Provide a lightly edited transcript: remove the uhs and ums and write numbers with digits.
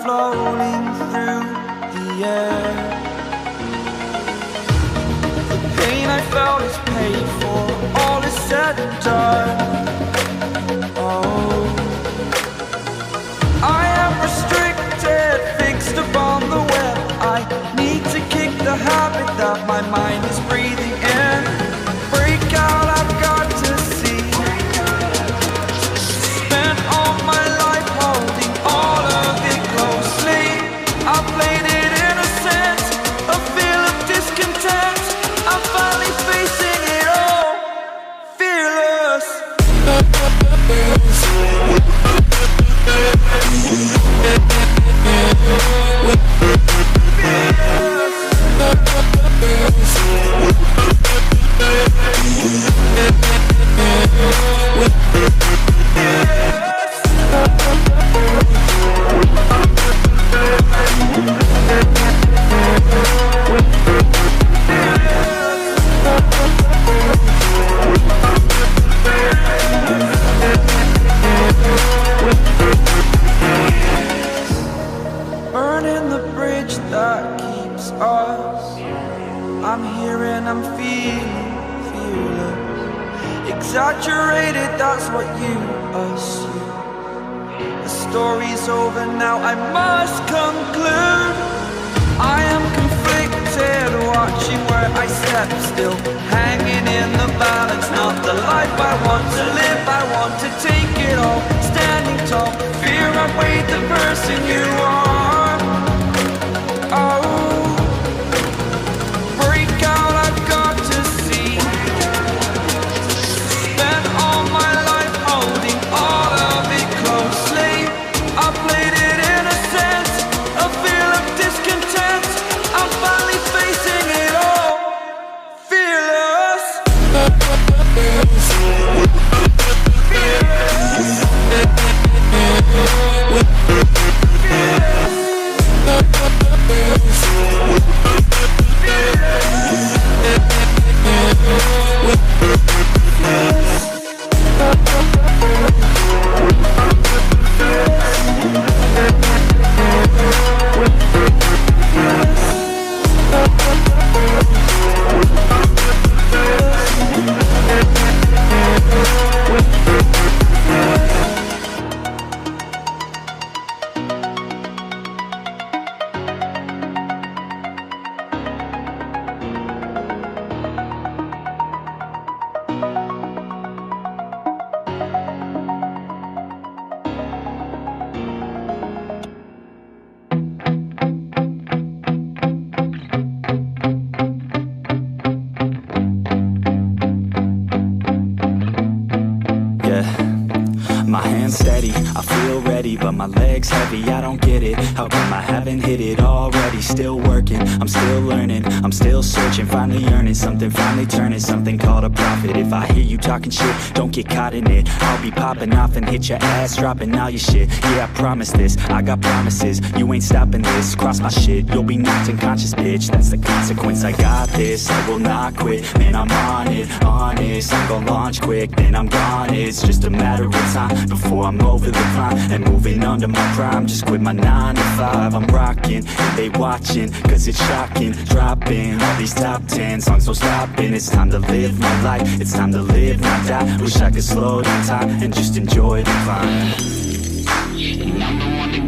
floating through the air. The pain I felt is paid for, all is said and done. Oh, I am restricted, fixed upon the web. I need to kick the habit that my mind is breathing in. Break out, I've got to see. Spent all my life holding all of it closely. I played it innocent, a feel of discontent. I'm finally facing it all, fearless. Burning the bridge that keeps us. I'm here and I'm feeling fearless. Exaggerated, that's what you assume. The story's over now, I must conclude. I am conflicted, watching where I step still, hanging in the balance. Not the life I want to live, I want to take it all. Standing tall, fear I've weighed the person you are. Oh, break out, I've got to see. Spent all my life holding all of it closely. I played it innocent, a feel of discontent. I'm finally facing it all, fearless. My hands steady, I feel ready, but my legs heavy, I don't get it. How come I haven't hit it already? Still working, I'm still learning, I'm still searching, finally earning something, finally turning something called a profit. If I hear you talking shit, don't get caught in it. I'll be popping off and hit your ass, dropping all your shit. Yeah, I promise this, I got promises, you ain't stopping this. Cross my shit, you'll be knocked unconscious, bitch. That's the consequence, I got this, I will not quit. Man, I'm on it, honest, I'm gon' launch quick, then I'm gone. It's just a matter of time before I'm over the climb and moving under my prime. Just quit my 9 to 5, I'm rocking and they watching, cause it's shocking. Dropping all these top 10 songs, so stopping. It's time to live my life, it's time to live, not die. Wish I could slow down time and just enjoy the climb.